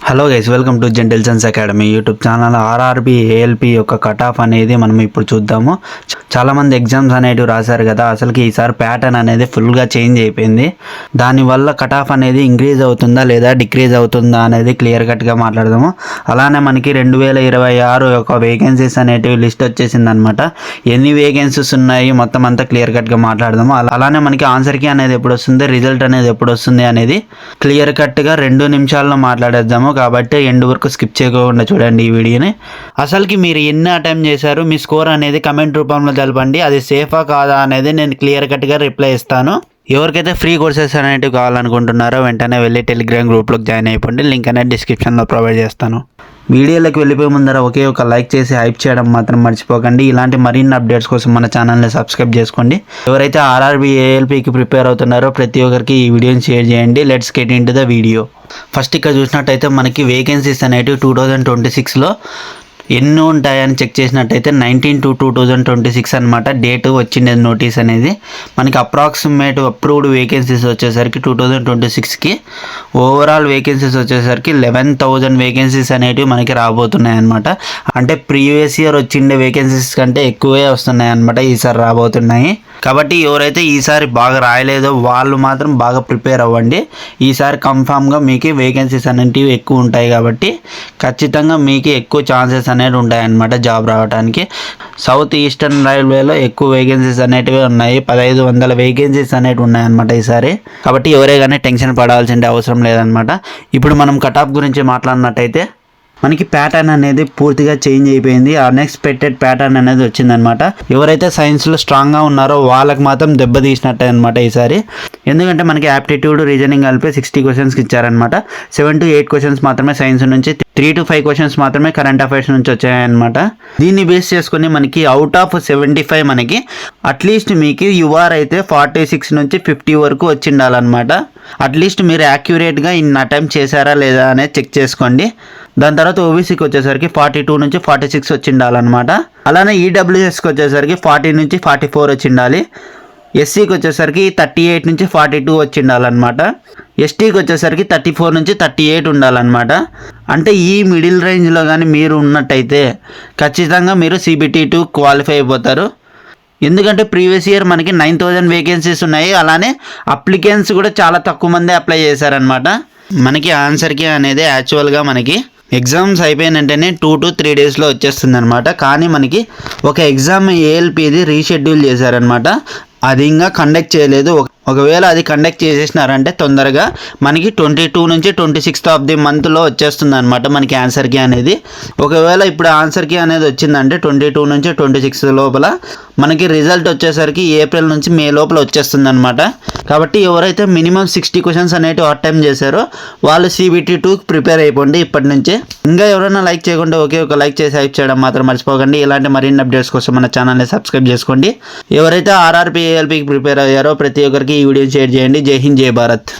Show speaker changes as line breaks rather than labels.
Hello guys, welcome to gentle Sons academy YouTube channel. RRB ALP యొక్క cut off అనేది మనం ఇప్పుడు చూద్దాము. చాలామంది ఎగ్జామ్స్ అనేవి రాశారు కదా, అసలుకి ఈసారి ప్యాటర్న్ అనేది ఫుల్గా చేంజ్ అయిపోయింది. దానివల్ల కట్ ఆఫ్ అనేది ఇంక్రీజ్ అవుతుందా లేదా డిక్రీజ్ అవుతుందా అనేది క్లియర్ కట్గా మాట్లాడదాము. అలానే మనకి 2026 యొక్క వేకెన్సీస్ అనేటివి లిస్ట్ వచ్చేసింది అనమాట. ఎన్ని వేకెన్సీస్ ఉన్నాయి మొత్తం అంతా క్లియర్ కట్గా మాట్లాడదాము. అలానే మనకి ఆన్సర్ కీ అనేది ఎప్పుడు వస్తుంది, రిజల్ట్ అనేది ఎప్పుడు వస్తుంది అనేది క్లియర్ కట్గా 2 నిమిషాల్లో మాట్లాడేద్దాము. కాబట్టి ఎండ్ వరకు స్కిప్ చేయకుండా చూడండి ఈ వీడియోని. అసలుకి మీరు ఎన్ని అటెంప్ట్ చేశారు, మీ స్కోర్ అనేది కమెంట్ రూపంలో తెలపండి. అది సేఫా కాదా అనేది నేను క్లియర్ కట్గా రిప్లై ఇస్తాను. ఎవరికైతే ఫ్రీ కోర్సెస్ అనేవి కావాలనుకుంటున్నారో వెంటనే వెళ్ళి టెలిగ్రామ్ గ్రూప్లోకి జాయిన్ అయిపోండి. లింక్ అనేది డిస్క్రిప్షన్లో ప్రొవైడ్ చేస్తాను. వీడియోలోకి వెళ్ళిపోయే ముందర ఒకే ఒక లైక్ చేసి హైప్ చేయడం మాత్రం మర్చిపోకండి. ఇలాంటి మరిన్ని అప్డేట్స్ కోసం మన ఛానల్ని సబ్స్క్రైబ్ చేసుకోండి. ఎవరైతే ఆర్ఆర్బి ఏఎల్పికి ప్రిపేర్ అవుతున్నారో ప్రతి ఒక్కరికి ఈ వీడియోని షేర్ చేయండి. Let's get in to the video. First ఇక్కడ చూసినట్టయితే మనకి వేకెన్సీస్ అనేటివి 2026లో ఎన్ని ఉంటాయని చెక్ చేసినట్టయితే 19 to 2026 అనమాట డేట్ వచ్చిండేది నోటీస్ అనేది. మనకి అప్రాక్సిమేట్ అప్రూవ్డ్ వేకెన్సీస్ వచ్చేసరికి 2026కి ఓవరాల్ వేకెన్సీస్ వచ్చేసరికి 11,000 వేకెన్సీస్ అనేటివి మనకి రాబోతున్నాయి అనమాట. అంటే ప్రీవియస్ ఇయర్ వచ్చిండే వేకెన్సీస్ కంటే ఎక్కువే వస్తున్నాయి అనమాట ఈసారి రాబోతున్నాయి. కాబట్టి ఎవరైతే ఈసారి బాగా రాయలేదో వాళ్ళు మాత్రం బాగా ప్రిపేర్ అవ్వండి. ఈసారి కన్ఫామ్గా మీకు వేకెన్సీస్ అనేటివి ఎక్కువ ఉంటాయి కాబట్టి ఖచ్చితంగా మీకు ఎక్కువ ఛాన్సెస్ అనేవి ఉంటాయన్నమాట జాబ్ రావడానికి. సౌత్ ఈస్టర్న్ రైల్వేలో ఎక్కువ వేకెన్సీస్ అనేటివి ఉన్నాయి. 1500 వేకెన్సీస్ అనేవి ఉన్నాయన్నమాట ఈసారి. కాబట్టి ఎవరే కానీ టెన్షన్ పడాల్సిన అవసరం లేదనమాట. ఇప్పుడు మనం కట్ ఆఫ్ గురించి మాట్లాడినట్టయితే మనకి ప్యాటర్న్ అనేది పూర్తిగా చేంజ్ అయిపోయింది. అన్ఎక్స్పెక్టెడ్ ప్యాటర్న్ అనేది వచ్చిందనమాట. ఎవరైతే సైన్స్లో స్ట్రాంగ్గా ఉన్నారో వాళ్ళకి మాత్రం దెబ్బతీసినట్టే అనమాట ఈసారి. ఎందుకంటే మనకి యాప్టిట్యూడ్, రీజనింగ్ కలిపి 60 క్వశ్చన్స్కి ఇచ్చారనమాట. 7 to 8 క్వశ్చన్స్ మాత్రమే సైన్స్ నుంచి, 3 to 5 క్వశ్చన్స్ మాత్రమే కరెంట్ అఫైర్స్ నుంచి వచ్చాయన్నమాట. దీన్ని బేస్ చేసుకుని మనకి అవుట్ ఆఫ్ 75 మనకి అట్లీస్ట్ మీకు యువర్ అయితే 46 నుంచి 50 వరకు వచ్చిండాలన్నమాట. అట్లీస్ట్ మీరు యాక్యురేట్గా ఇన్ని అటెంప్ట్ చేశారా లేదా అనేది చెక్ చేసుకోండి. దాని తర్వాత ఓబీసీకి వచ్చేసరికి 42 నుంచి 46 వచ్చిండాలన్నమాట. అలానే ఈడబ్ల్యూఎస్కి వచ్చేసరికి 40 నుంచి 44 వచ్చిండాలి. ఎస్సీకి వచ్చేసరికి 38 నుంచి 42 వచ్చిండాలన్నమాట. ఎస్టీకి వచ్చేసరికి 34 నుంచి 38 ఉండాలన్నమాట. అంటే ఈ మిడిల్ రేంజ్లో కానీ మీరు ఉన్నట్టయితే ఖచ్చితంగా మీరు CBT 2 క్వాలిఫై అయిపోతారు. ఎందుకంటే ప్రీవియస్ ఇయర్ మనకి 9,000 వేకెన్సీస్ ఉన్నాయి. అలానే అప్లికెంట్స్ కూడా చాలా తక్కువ మంది అప్లై చేశారనమాట. మనకి ఆన్సర్కి అనేది యాక్చువల్గా మనకి ఎగ్జామ్స్ అయిపోయిన వెంటనే 2 to 3 డేస్లో వచ్చేస్తుంది అనమాట. కానీ మనకి ఒక ఎగ్జామ్ ఏఎల్పిది రీషెడ్యూల్ చేశారనమాట. అది ఇంకా కండక్ట్ చేయలేదు. ఒకవేళ అది కండక్ట్ చేసేసినారంటే తొందరగా మనకి 22 నుంచి 26th ఆఫ్ ది మంత్లో వచ్చేస్తుంది అనమాట మనకి ఆన్సర్ కీ అనేది. ఒకవేళ ఇప్పుడు ఆన్సర్ కీ అనేది వచ్చిందంటే 22 నుంచి 26 లోపల మనకి రిజల్ట్ వచ్చేసరికి ఏప్రిల్ నుంచి మే లోపల వచ్చేస్తుంది అనమాట. కాబట్టి ఎవరైతే మినిమం 60 క్వశ్చన్స్ అనేవి అటెంప్ట్ చేశారో వాళ్ళు CBT 2 ప్రిపేర్ అయిపోండి ఇప్పటి నుంచే. ఇంకా ఎవరైనా లైక్ చేయకుండా ఒకే ఒక లైక్ చేసి హైప్ చేయడం మాత్రం మర్చిపోకండి. ఇలాంటి మరిన్ని అప్డేట్స్ కోసం మన ఛానల్ని సబ్స్క్రైబ్ చేసుకోండి. ఎవరైతే ఆర్ఆర్బి ఏఎల్పికి ప్రిపేర్ అయ్యారో ప్రతి ఒక్కరికి ఈ వీడియో షేర్ చేయండి. జై హింద్, జై భారత్.